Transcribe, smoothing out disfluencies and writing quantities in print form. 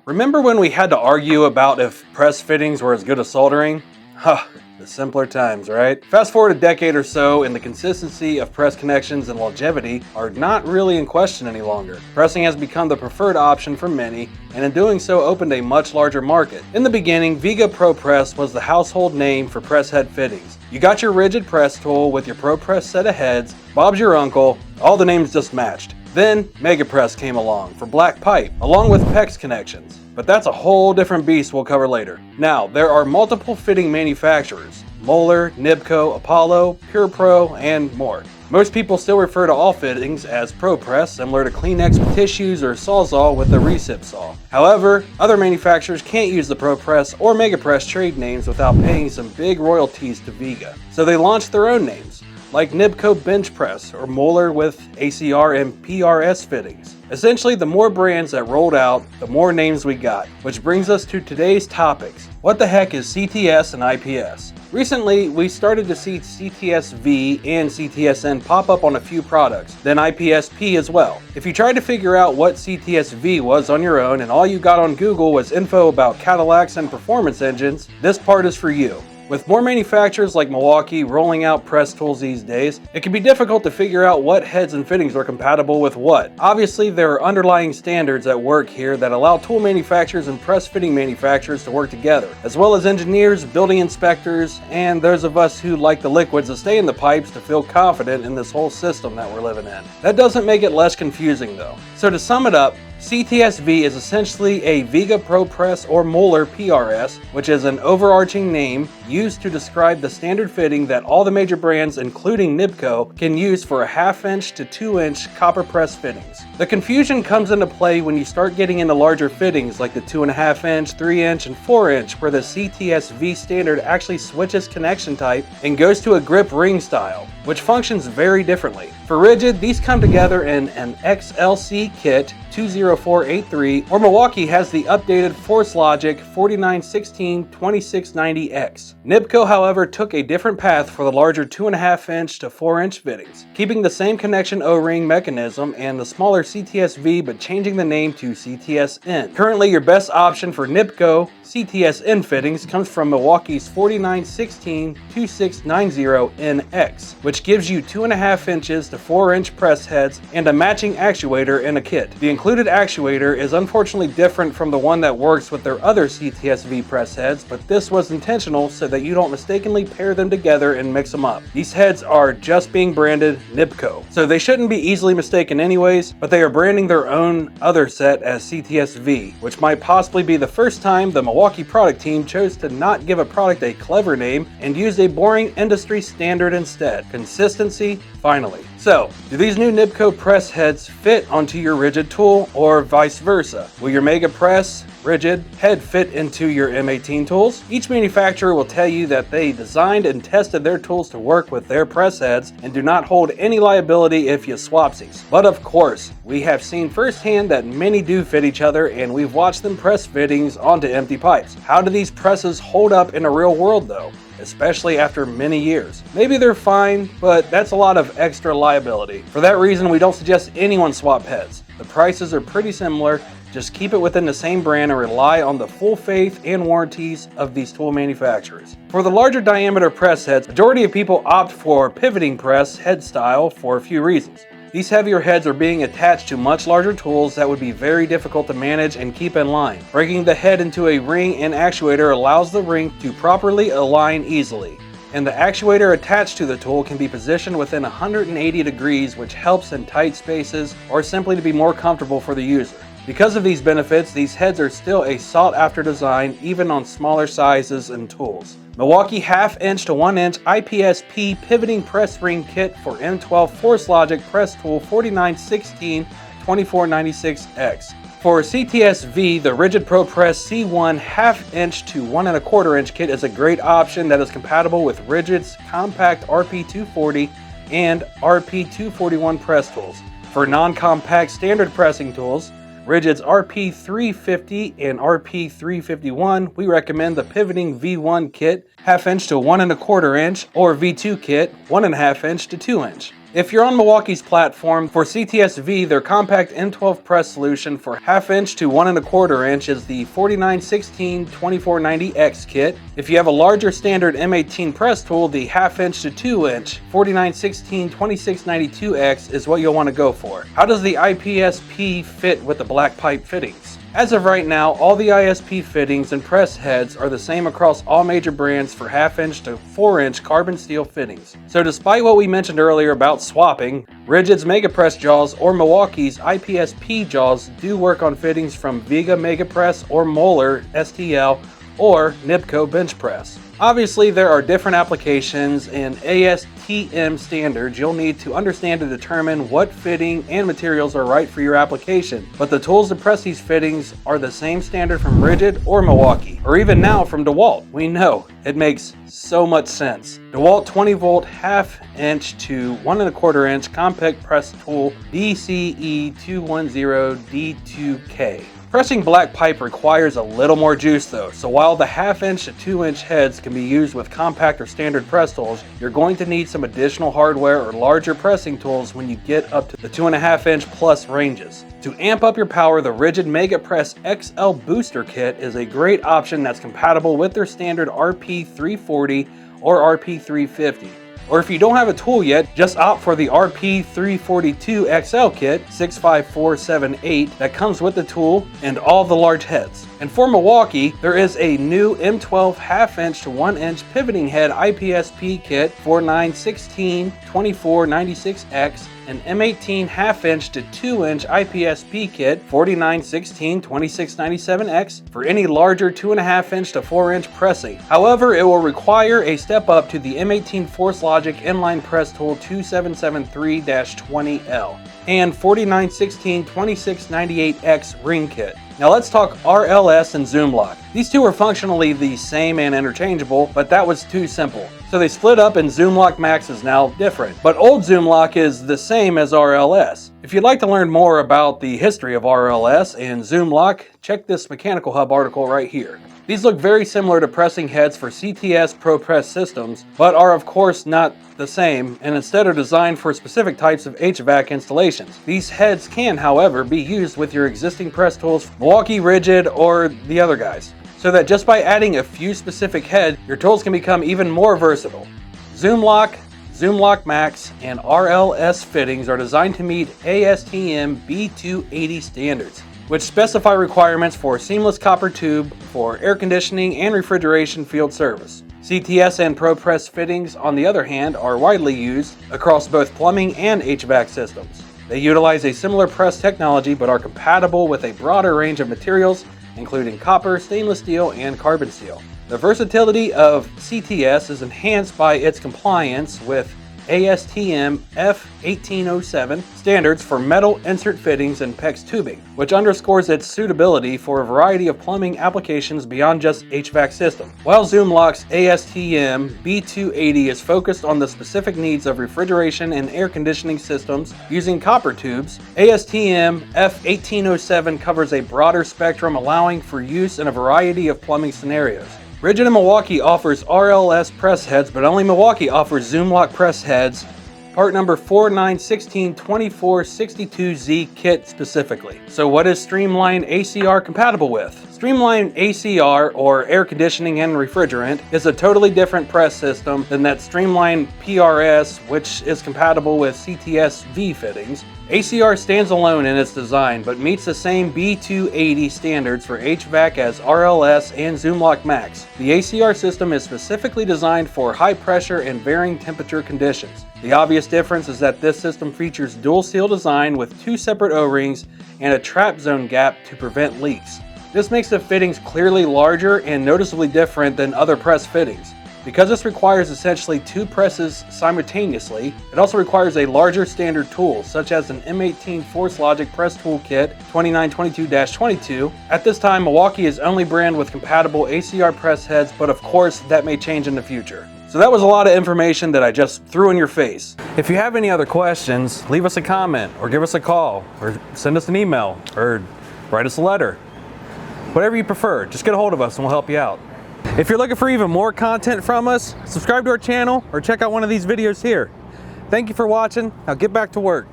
Remember when we had to argue about if press fittings were as good as soldering? Huh, the simpler times, right? Fast forward a decade or so and the consistency of press connections and longevity are not really in question any longer. Pressing has become the preferred option for many, and in doing so opened a much larger market. In the beginning, Viga Pro Press was the household name for press head fittings. You got your rigid press tool with your Pro Press set of heads, Bob's your uncle, all the names just matched. Then Mega Press came along for black pipe, along with PEX connections. But that's a whole different beast we'll cover later. Now, there are multiple fitting manufacturers: Moeller, Nibco, Apollo, Pure Pro, and more. Most people still refer to all fittings as Pro Press, similar to Kleenex with tissues or Sawzall with a recip saw. However, other manufacturers can't use the Pro Press or Mega Press trade names without paying some big royalties to Viga. So they launched their own names, like Nibco Bench Press or Moeller with ACR and PRS fittings. Essentially, the more brands that rolled out, the more names we got. Which brings us to today's topics. What the heck is CTS and IPS? Recently, we started to see CTS-V and CTS-N pop up on a few products, then IPS-P as well. If you tried to figure out what CTS-V was on your own and all you got on Google was info about Cadillacs and performance engines, this part is for you. With more manufacturers like Milwaukee rolling out press tools these days, it can be difficult to figure out what heads and fittings are compatible with what. Obviously, there are underlying standards at work here that allow tool manufacturers and press fitting manufacturers to work together, as well as engineers, building inspectors, and those of us who like the liquids that stay in the pipes to feel confident in this whole system that we're living in. That doesn't make it less confusing though. So to sum it up, CTS-V is essentially a Viga Pro Press or Moeller PRS, which is an overarching name used to describe the standard fitting that all the major brands, including Nibco, can use for a 1/2 inch to 2 inch copper press fittings. The confusion comes into play when you start getting into larger fittings like the 2.5 inch, 3 inch, and 4 inch, where the CTS-V standard actually switches connection type and goes to a grip ring style, which functions very differently. For rigid, these come together in an XLC kit 20483, or Milwaukee has the updated Force Logic 4916-2690X. Nibco, however, took a different path for the larger 2.5 inch to 4 inch fittings, keeping the same connection O-ring mechanism and the smaller CTS-V, but changing the name to CTS-N. Currently, your best option for Nibco CTS-N fittings comes from Milwaukee's 4916-2690NX, which gives you 2.5 inches to 4 inch press heads and a matching actuator in a kit. The included actuator is unfortunately different from the one that works with their other CTS-V press heads, but this was intentional so that you don't mistakenly pair them together and mix them up. These heads are just being branded Nibco, so they shouldn't be easily mistaken anyways, but they are branding their own other set as CTS-V, which might possibly be the first time the Milwaukee product team chose to not give a product a clever name and used a boring industry standard instead. Consistency, finally. So, do these new Nibco press heads fit onto your rigid tool, or vice versa? Will your Mega Press rigid head fit into your M18 tools? Each manufacturer will tell you that they designed and tested their tools to work with their press heads and do not hold any liability if you swapsies. But of course, we have seen firsthand that many do fit each other, and we've watched them press fittings onto empty pipes. How do these presses hold up in the real world though? Especially after many years. Maybe they're fine, but that's a lot of extra liability. For that reason, we don't suggest anyone swap heads. The prices are pretty similar. Just keep it within the same brand and rely on the full faith and warranties of these tool manufacturers. For the larger diameter press heads, majority of people opt for pivoting press head style for a few reasons. These heavier heads are being attached to much larger tools that would be very difficult to manage and keep in line. Breaking the head into a ring and actuator allows the ring to properly align easily, and the actuator attached to the tool can be positioned within 180 degrees, which helps in tight spaces or simply to be more comfortable for the user. Because of these benefits, these heads are still a sought-after design even on smaller sizes and tools. Milwaukee 1/2 inch to 1 inch IPS-P pivoting press ring kit for M12 Force Logic press tool 4916-2496X. For CTS-V, the Rigid Pro Press C1 1/2 inch to 1 1/4 inch kit is a great option that is compatible with Rigid's compact RP240 and RP241 press tools. For non-compact standard pressing tools, Rigid's RP350 and RP351, we recommend the pivoting V1 kit 1/2 inch to 1 1/4 inch, or V2 kit 1 1/2 inch to 2 inch. If you're on Milwaukee's platform, for CTS-V, their compact M12 press solution for 1/2 inch to 1 1/4 inch is the 4916-2490X kit. If you have a larger standard M18 press tool, the 1/2 inch to 2 inch 4916-2692X is what you'll want to go for. How does the IPS-P fit with the black pipe fittings? As of right now, all the ISP fittings and press heads are the same across all major brands for 1/2 inch to 4 inch carbon steel fittings. So despite what we mentioned earlier about swapping, Rigid's Megapress jaws or Milwaukee's IPS-P jaws do work on fittings from Viga Megapress or Moeller STL or Nipco bench press. Obviously, there are different applications and ASTM standards you'll need to understand to determine what fitting and materials are right for your application. But the tools to press these fittings are the same standard from Rigid or Milwaukee, or even now from DeWalt. We know it makes so much sense. DeWalt 20 volt 1/2 inch to 1 1/4 inch compact press tool BCE210D2K. Pressing black pipe requires a little more juice though, so while the 1/2 inch to 2 inch heads can be used with compact or standard press tools, you're going to need some additional hardware or larger pressing tools when you get up to the 2.5 inch plus ranges. To amp up your power, the Rigid Megapress XL Booster Kit is a great option that's compatible with their standard RP340 or RP350. Or if you don't have a tool yet, just opt for the RP342 XL kit 65478 that comes with the tool and all the large heads. And for Milwaukee, there is a new M12 1/2 inch to 1 inch pivoting head IPS-P kit 4916-2496X and M18 1/2 inch to 2 inch IPS-P kit 4916-2697X for any larger 2.5 inch to 4 inch pressing. However, it will require a step up to the M18 Force Logic inline press tool 2773-20L and 4916-2698X ring kit. Now let's talk RLS and ZoomLock. These two are functionally the same and interchangeable, but that was too simple. So they split up and ZoomLock MAX is now different. But old ZoomLock is the same as RLS. If you'd like to learn more about the history of RLS and ZoomLock, check this Mechanical Hub article right here. These look very similar to pressing heads for CTS Pro Press systems, but are of course not the same and instead are designed for specific types of HVAC installations. These heads can, however, be used with your existing press tools, Milwaukee, Rigid, or the other guys, so that just by adding a few specific heads, your tools can become even more versatile. ZoomLock, ZoomLock MAX, and RLS fittings are designed to meet ASTM B280 standards, which specify requirements for seamless copper tube for air conditioning and refrigeration field service. CTS-N Pro Press fittings, on the other hand, are widely used across both plumbing and HVAC systems. They utilize a similar press technology but are compatible with a broader range of materials, including copper, stainless steel, and carbon steel. The versatility of CTS is enhanced by its compliance with ASTM F1807 standards for metal insert fittings and PEX tubing, which underscores its suitability for a variety of plumbing applications beyond just HVAC systems. While ZoomLock's ASTM B280 is focused on the specific needs of refrigeration and air conditioning systems using copper tubes, ASTM F1807 covers a broader spectrum, allowing for use in a variety of plumbing scenarios. Rigid and Milwaukee offers RLS press heads, but only Milwaukee offers ZoomLock press heads, part number 4916-2462Z kit specifically. So what is Streamline ACR compatible with? Streamline ACR, or air conditioning and refrigerant, is a totally different press system than that Streamline PRS, which is compatible with CTS-V fittings. ACR stands alone in its design, but meets the same B280 standards for HVAC as RLS and ZoomLock MAX. The ACR system is specifically designed for high pressure and varying temperature conditions. The obvious difference is that this system features dual seal design with 2 separate O-rings and a trap zone gap to prevent leaks. This makes the fittings clearly larger and noticeably different than other press fittings. Because this requires essentially 2 presses simultaneously, it also requires a larger standard tool, such as an M18 Force Logic Press Tool Kit 2922-22. At this time, Milwaukee is only brand with compatible ACR press heads, but of course that may change in the future. So that was a lot of information that I just threw in your face. If you have any other questions, leave us a comment, or give us a call, or send us an email, or write us a letter. Whatever you prefer, just get a hold of us and we'll help you out. If you're looking for even more content from us, subscribe to our channel or check out one of these videos here. Thank you for watching. Now get back to work.